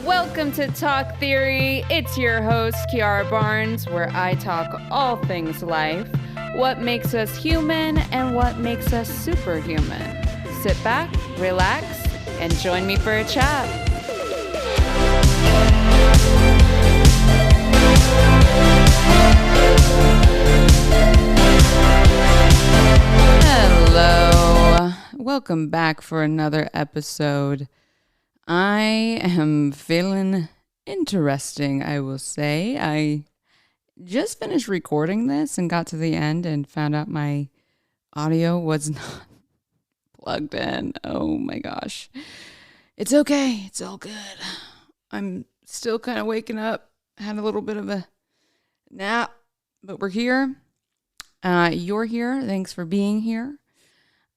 Welcome to Talk Theory. It's your host, Kiara Barnes, where I talk all things life, what makes us human, and what makes us superhuman. Sit back, relax, and join me for a chat. Hello. Welcome back for another episode. I am feeling interesting, I will say. I just finished recording this and got to the end and found out my audio was not plugged in. Oh my gosh. It's okay. It's all good. I'm still kind of waking up. Had a little bit of a nap, but we're here. You're here. Thanks for being here.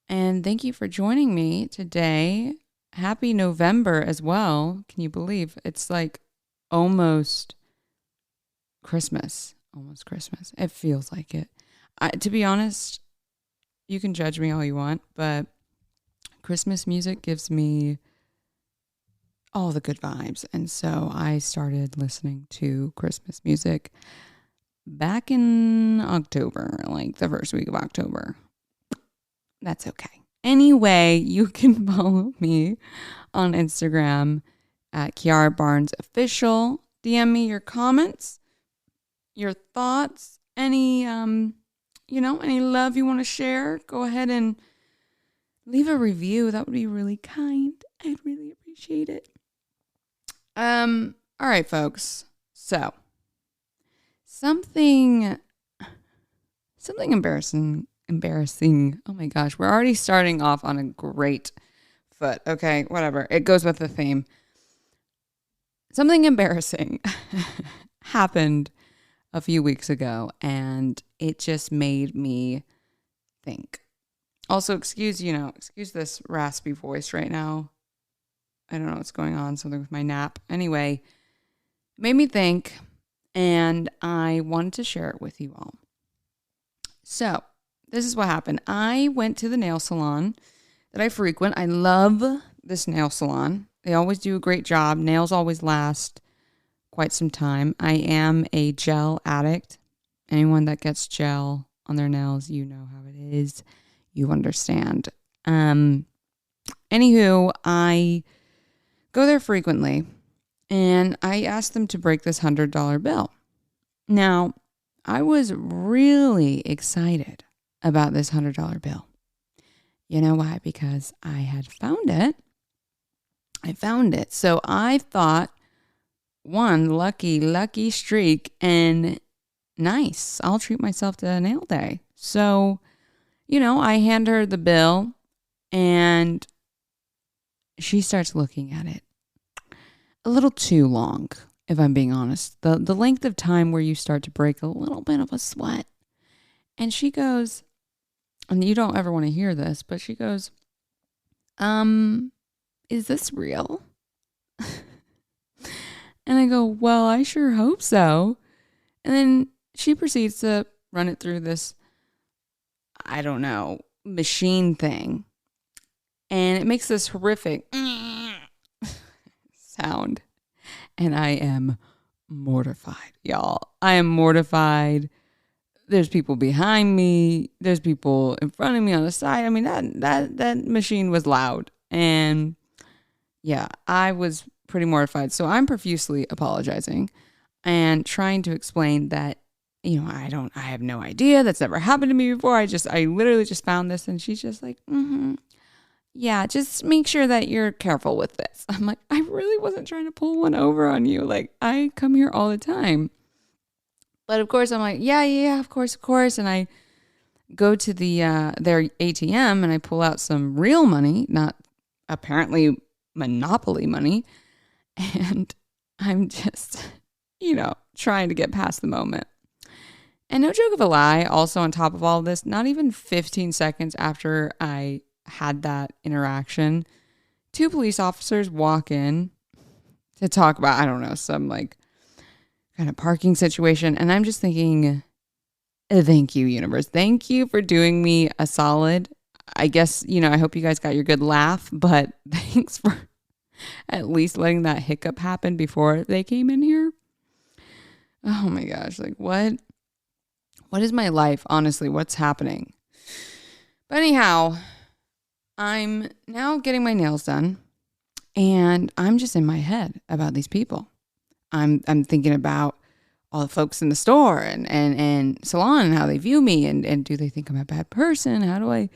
And thank you for joining me today. Happy November as well. Can you believe it's like almost Christmas? Almost Christmas. It feels like it. To be honest, you can judge me all you want, but Christmas music gives me all the good vibes. And so I started listening to Christmas music back in October, like the first week of October. That's okay. Anyway, you can follow me on Instagram at Kiara Barnes Official. DM me your comments, your thoughts, any love you want to share. Go ahead and leave a review. That would be really kind. I'd really appreciate it. All right, folks. So, something embarrassing. Oh my gosh, we're already starting off on a great foot. Okay, whatever. It goes with the theme. Something embarrassing happened a few weeks ago, and it just made me think. Also, excuse this raspy voice right now. I don't know what's going on, something with my nap. Anyway, made me think, and I wanted to share it with you all. So, this is what happened. I went to the nail salon that I frequent. I love this nail salon. They always do a great job. Nails always last quite some time. I am a gel addict. Anyone that gets gel on their nails, you know how it is. You understand. Anywho, I go there frequently, and I asked them to break this $100 bill. Now, I was really excited about this $100 bill. You know why? Because I had found it. So I thought, one lucky streak, and nice. I'll treat myself to a nail day. So, I hand her the bill, and she starts looking at it a little too long, if I'm being honest. The length of time where you start to break a little bit of a sweat. And she goes, and you don't ever want to hear this, but she goes, is this real? And I go, well, I sure hope so. And then she proceeds to run it through this, I don't know, machine thing. And it makes this horrific sound. And I am mortified, y'all. I am mortified. There's people behind me. There's people in front of me on the side. I mean, that machine was loud. And yeah, I was pretty mortified. So I'm profusely apologizing and trying to explain that, I have no idea. That's never happened to me before. I literally just found this. And she's just like, yeah, just make sure that you're careful with this. I'm like, I really wasn't trying to pull one over on you. Like, I come here all the time. But of course, I'm like, yeah, of course. And I go to their ATM and I pull out some real money, not apparently Monopoly money. And I'm just, trying to get past the moment. And no joke of a lie, also on top of all of this, not even 15 seconds after I had that interaction, 2 police officers walk in to talk about, I don't know, some like kind of parking situation. And I'm just thinking, thank you, universe. Thank you for doing me a solid. I guess, I hope you guys got your good laugh, but thanks for At least letting that hiccup happen before they came in here. Oh my gosh, like what is my life? Honestly, what's happening? But anyhow, I'm now getting my nails done and I'm just in my head about these people. I'm thinking about all the folks in the store and salon and how they view me and do they think I'm a bad person? How do I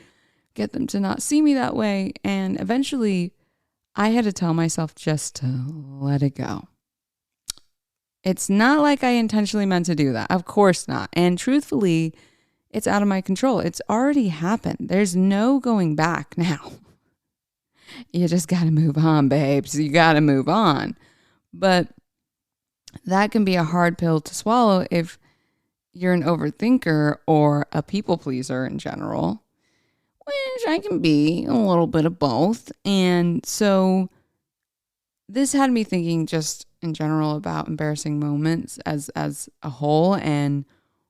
get them to not see me that way? And eventually I had to tell myself just to let it go. It's not like I intentionally meant to do that. Of course not. And truthfully, it's out of my control. It's already happened. There's no going back now. You just got to move on, babes. You got to move on. But that can be a hard pill to swallow if you're an overthinker or a people pleaser in general, which I can be a little bit of both. And so this had me thinking just in general about embarrassing moments as a whole and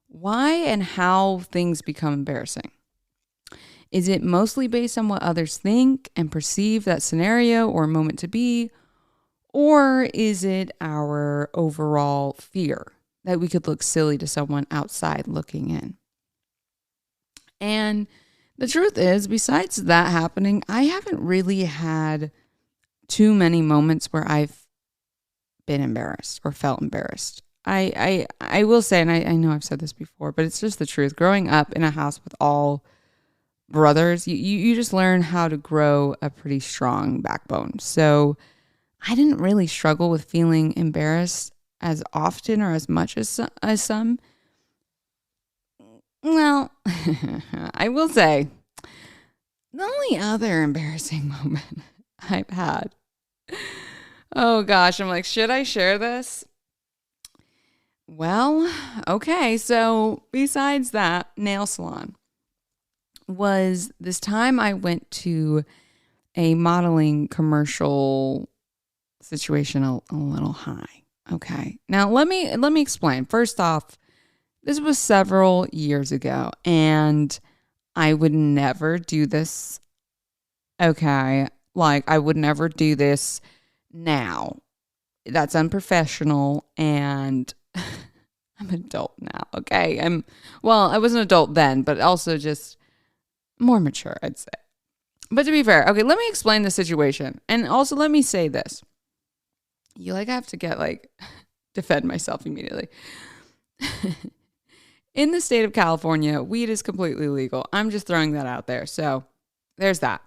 why and how things become embarrassing. Is it mostly based on what others think and perceive that scenario or moment to be? Or is it our overall fear that we could look silly to someone outside looking in? And the truth is, besides that happening, I haven't really had too many moments where I've been embarrassed or felt embarrassed. I will say, and I know I've said this before, but it's just the truth. Growing up in a house with all brothers, you just learn how to grow a pretty strong backbone. So I didn't really struggle with feeling embarrassed as often or as much as some. Well, I will say the only other embarrassing moment I've had. Oh gosh, I'm like, should I share this? Well, okay. So besides that, nail salon was this time I went to a modeling commercial situation a little high. Okay. Now let me explain. First off, this was several years ago and I would never do this. Okay. Like I would never do this now. That's unprofessional and I'm an adult now. Okay. I was an adult then, but also just more mature, I'd say. But to be fair, okay, let me explain the situation. And also let me say this. You have to get defend myself immediately. In the state of California, weed is completely legal. I'm just throwing that out there. So there's that.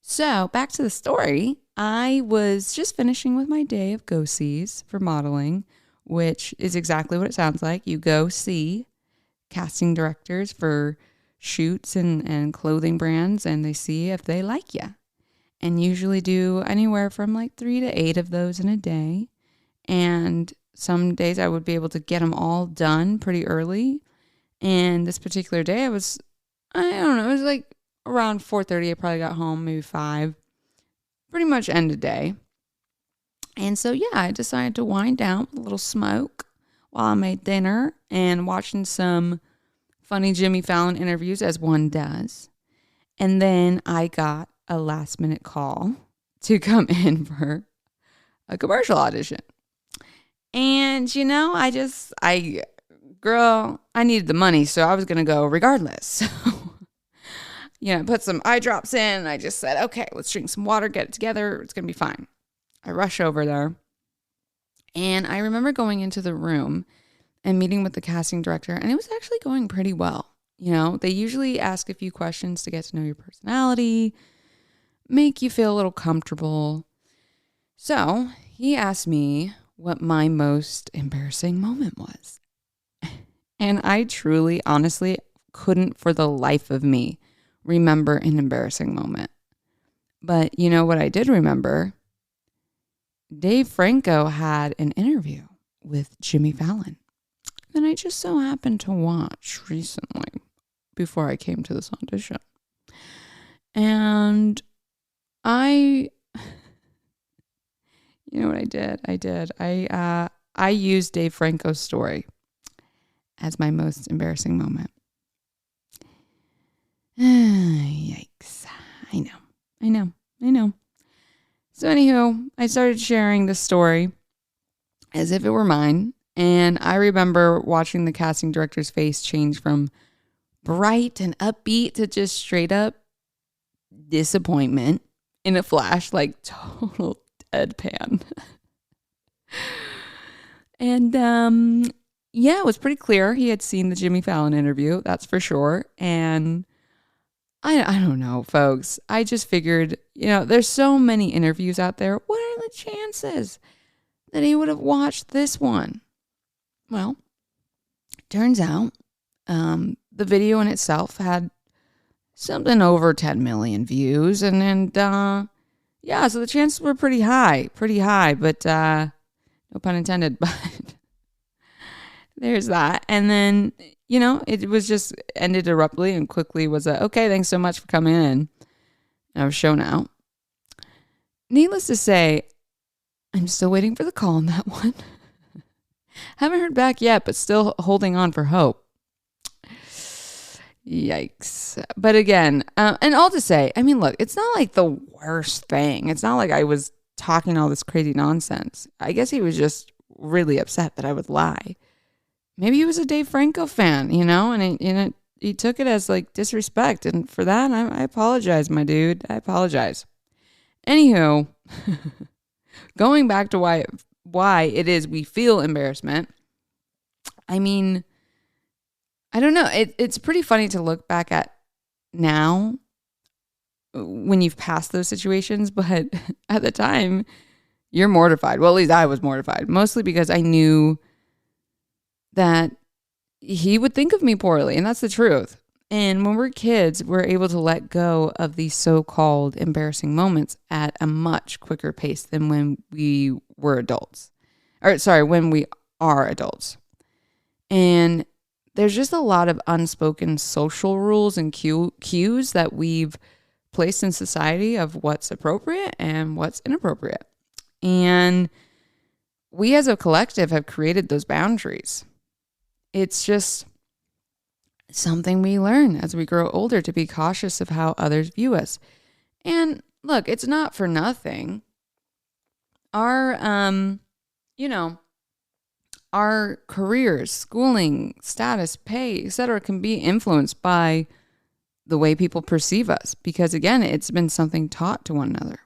So back to the story. I was just finishing with my day of go-sees for modeling, which is exactly what it sounds like. You go see casting directors for shoots and clothing brands, and they see if they like you. And usually do anywhere from 3 to 8 of those in a day. And some days I would be able to get them all done pretty early. And this particular day I don't know, it was around 4:30. I probably got home, maybe 5. Pretty much end of day. And so, yeah, I decided to wind down with a little smoke while I made dinner and watching some funny Jimmy Fallon interviews, as one does. And then I got a last minute call to come in for a commercial audition. And, I needed the money, so I was going to go regardless. So, I put some eye drops in and I just said, okay, let's drink some water, get it together. It's going to be fine. I rush over there. And I remember going into the room and meeting with the casting director, and it was actually going pretty well. They usually ask a few questions to get to know your personality, make you feel a little comfortable. So he asked me what my most embarrassing moment was. And I truly, honestly, couldn't for the life of me remember an embarrassing moment. But you know what I did remember? Dave Franco had an interview with Jimmy Fallon that I just so happened to watch recently before I came to this audition. And you know what I did? I used Dave Franco's story as my most embarrassing moment. Yikes. I know. So anywho, I started sharing this story as if it were mine. And I remember watching the casting director's face change from bright and upbeat to just straight up disappointment in a flash, like total deadpan. And yeah, it was pretty clear he had seen the Jimmy Fallon interview, that's for sure. And I don't know, folks. I just figured, there's so many interviews out there. What are the chances that he would have watched this one? Well, turns out the video in itself had something over 10 million views. And yeah, so the chances were pretty high, but no pun intended, but there's that. And then, it was just ended abruptly and quickly was okay, thanks so much for coming in. And I was shown out. Needless to say, I'm still waiting for the call on that one. Haven't heard back yet, but still holding on for hope. Yikes. But again, and all to say, I mean, look, it's not like the worst thing. It's not like I was talking all this crazy nonsense. I guess he was just really upset that I would lie. Maybe he was a Dave Franco fan, and he took it as like disrespect. And for that, I apologize, my dude. I apologize. Anywho, going back to why it is we feel embarrassment. I mean, I don't know. It's pretty funny to look back at now when you've passed those situations, but at the time, you're mortified. Well, at least I was mortified, mostly because I knew that he would think of me poorly, and that's the truth. And when we're kids, we're able to let go of these so-called embarrassing moments at a much quicker pace than when we were adults. When we are adults. And there's just a lot of unspoken social rules and cues that we've placed in society of what's appropriate and what's inappropriate. And we as a collective have created those boundaries. It's just something we learn as we grow older to be cautious of how others view us. And look, it's not for nothing. Our, our careers, schooling, status, pay, etc., can be influenced by the way people perceive us because, again, it's been something taught to one another.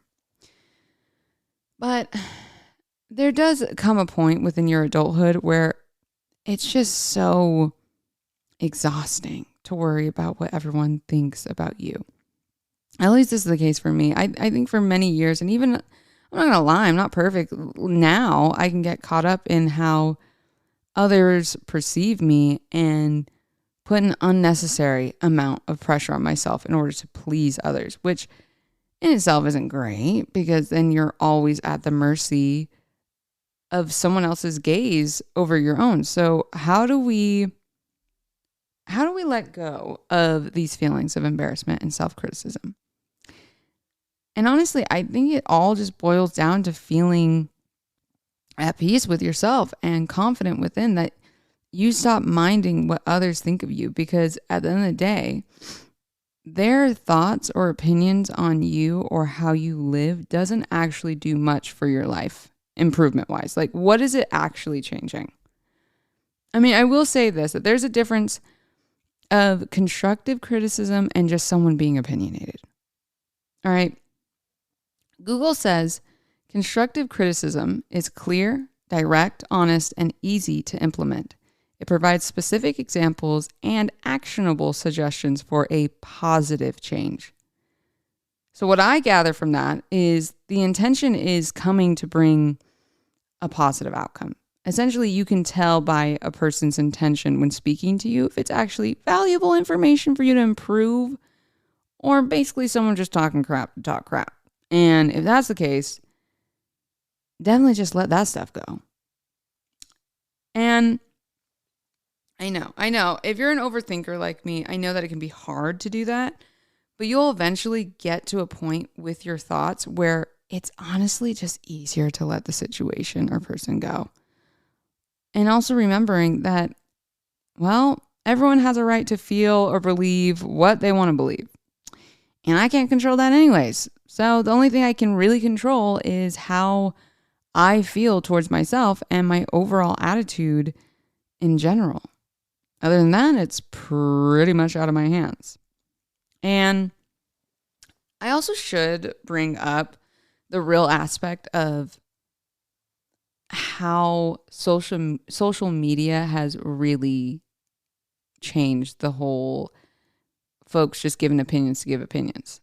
But there does come a point within your adulthood where it's just so exhausting to worry about what everyone thinks about you. At least this is the case for me. I think for many years, and even, I'm not going to lie, I'm not perfect. Now I can get caught up in how others perceive me and put an unnecessary amount of pressure on myself in order to please others, which in itself isn't great because then you're always at the mercy of someone else's gaze over your own. So how do we let go of these feelings of embarrassment and self-criticism? And honestly, I think it all just boils down to feeling at peace with yourself and confident within that you stop minding what others think of you, because at the end of the day, their thoughts or opinions on you or how you live doesn't actually do much for your life improvement wise. Like, what is it actually changing? I mean, I will say this, that there's a difference of constructive criticism and just someone being opinionated. All right. Google says constructive criticism is clear, direct, honest, and easy to implement. It provides specific examples and actionable suggestions for a positive change. So what I gather from that is the intention is coming to bring a positive outcome. Essentially, you can tell by a person's intention when speaking to you if it's actually valuable information for you to improve or basically someone just talking crap to talk crap. And if that's the case, definitely just let that stuff go. And I know. If you're an overthinker like me, I know that it can be hard to do that, but you'll eventually get to a point with your thoughts where it's honestly just easier to let the situation or person go. And also remembering that, well, everyone has a right to feel or believe what they want to believe. And I can't control that anyways. So the only thing I can really control is how I feel towards myself and my overall attitude in general. Other than that, it's pretty much out of my hands. And I also should bring up the real aspect of how social media has really changed the whole folks just giving opinions to give opinions.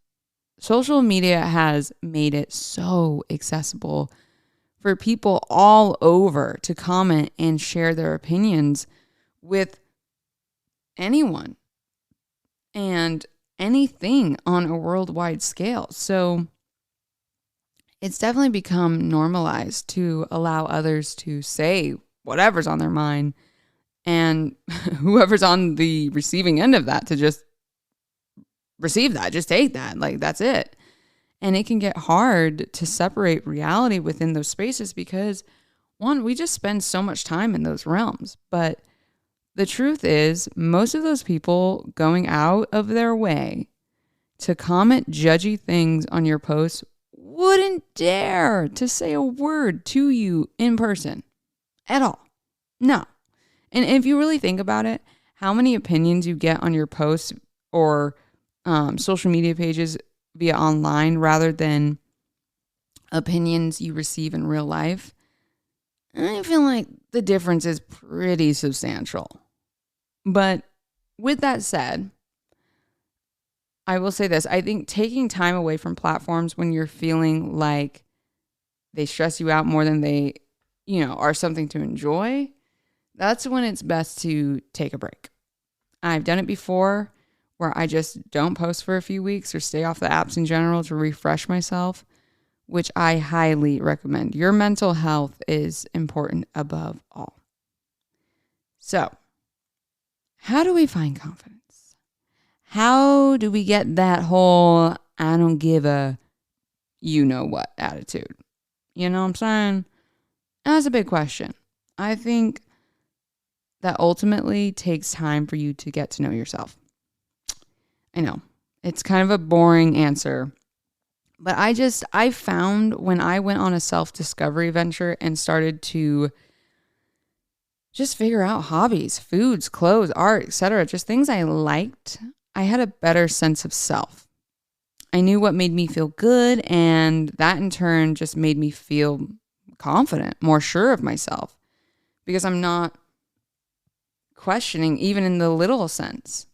Social media has made it so accessible for people all over to comment and share their opinions with anyone and anything on a worldwide scale. So it's definitely become normalized to allow others to say whatever's on their mind, and whoever's on the receiving end of that to just receive that, just take that. Like, that's it. And it can get hard to separate reality within those spaces because, one, we just spend so much time in those realms. But the truth is, most of those people going out of their way to comment judgy things on your posts wouldn't dare to say a word to you in person at all. No. And if you really think about it, how many opinions you get on your posts or social media pages via online rather than opinions you receive in real life, I feel like the difference is pretty substantial. But with that said, I will say this. I think taking time away from platforms when you're feeling like they stress you out more than they, are something to enjoy, that's when it's best to take a break. I've done it before where I just don't post for a few weeks or stay off the apps in general to refresh myself, which I highly recommend. Your mental health is important above all. So, how do we find confidence? How do we get that whole I don't give a you-know-what attitude? You know what I'm saying? That's a big question. I think that ultimately takes time for you to get to know yourself. I know, it's kind of a boring answer, but I found when I went on a self-discovery venture and started to just figure out hobbies, foods, clothes, art, etc., just things I liked, I had a better sense of self. I knew what made me feel good, and that in turn just made me feel confident, more sure of myself, because I'm not questioning even in the little sense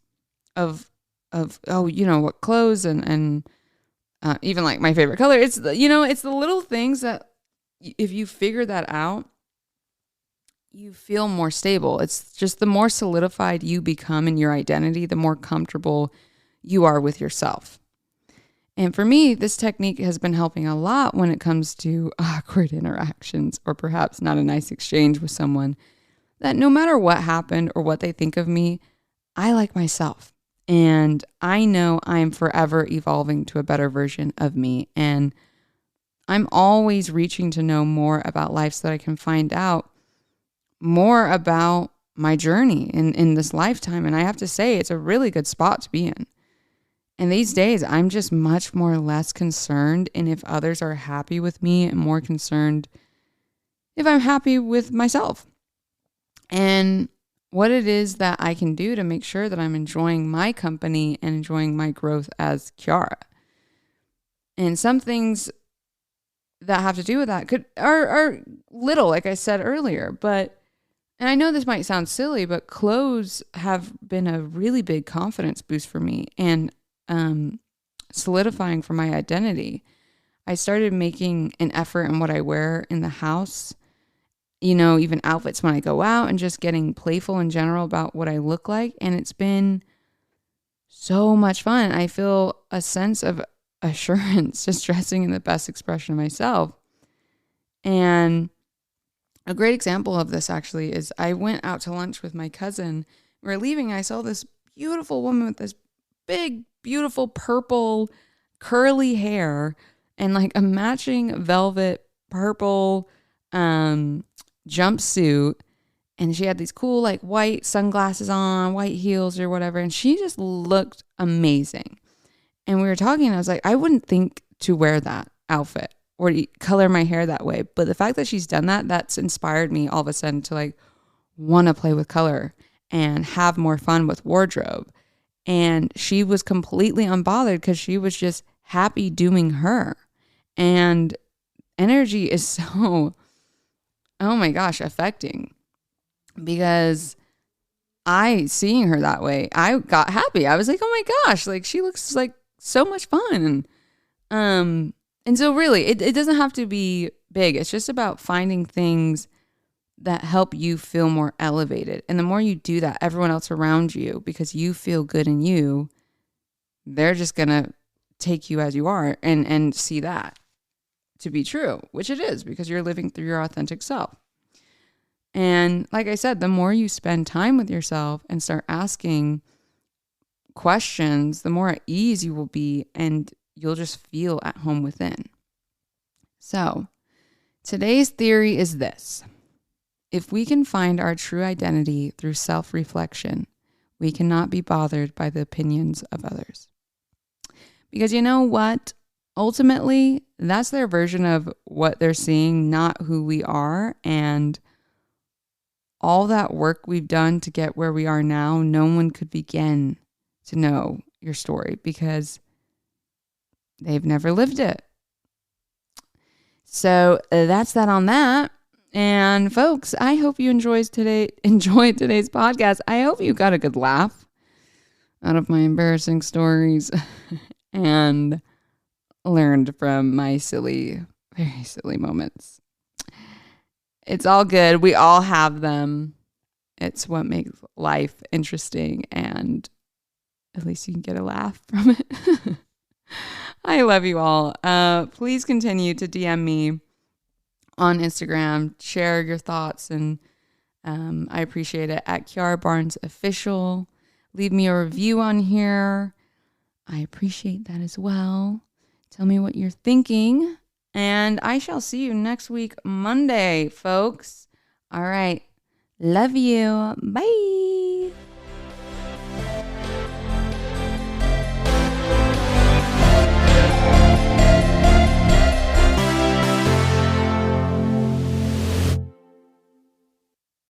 of what clothes and even like my favorite color. It's it's the little things that if you figure that out, you feel more stable. It's just the more solidified you become in your identity, the more comfortable you are with yourself. And for me, this technique has been helping a lot when it comes to awkward interactions or perhaps not a nice exchange with someone, that no matter what happened or what they think of me, I like myself. And I know I'm forever evolving to a better version of me. And I'm always reaching to know more about life so that I can find out more about my journey in this lifetime. And I have to say, it's a really good spot to be in. And these days, I'm just much more or less concerned in if others are happy with me and more concerned if I'm happy with myself. And what it is that I can do to make sure that I'm enjoying my company and enjoying my growth as Kiara. And some things that have to do with that are little, like I said earlier, and I know this might sound silly, but clothes have been a really big confidence boost for me and solidifying for my identity. I started making an effort in what I wear in the house, even outfits when I go out, and just getting playful in general about what I look like. And it's been so much fun. I feel a sense of assurance just dressing in the best expression of myself. And a great example of this actually is I went out to lunch with my cousin. We were leaving. I saw this beautiful woman with this big, beautiful purple curly hair and like a matching velvet purple jumpsuit. And she had these cool like white sunglasses on, white heels or whatever. And she just looked amazing. And we were talking and I was like, I wouldn't think to wear that outfit or color my hair that way. But the fact that she's done that, that's inspired me all of a sudden to like want to play with color and have more fun with wardrobe. And she was completely unbothered because she was just happy doing her. And energy is so, oh my gosh, affecting, because seeing her that way, I got happy. I was like, oh my gosh, like she looks like so much fun. And so really it doesn't have to be big. It's just about finding things that help you feel more elevated. And the more you do that, everyone else around you, because you feel good in you, they're just going to take you as you are and see that to be true, which it is, because you're living through your authentic self. And like I said, the more you spend time with yourself and start asking questions, the more at ease you will be, and you'll just feel at home within. So today's theory is this: if we can find our true identity through self-reflection, we cannot be bothered by the opinions of others. Because you know what? Ultimately, that's their version of what they're seeing, not who we are. And all that work we've done to get where we are now, no one could begin to know your story because they've never lived it. So that's that on that. And folks, I hope you enjoyed today's podcast. I hope you got a good laugh out of my embarrassing stories and learned from my silly, very silly moments. It's all good. We all have them. It's what makes life interesting, and at least you can get a laugh from it. I love you all. Please continue to DM me on Instagram. Share your thoughts, and I appreciate it, at Kiara Barnes Official. Leave me a review on here. I appreciate that as well. Tell me what you're thinking. And I shall see you next week, Monday, folks. All right. Love you. Bye.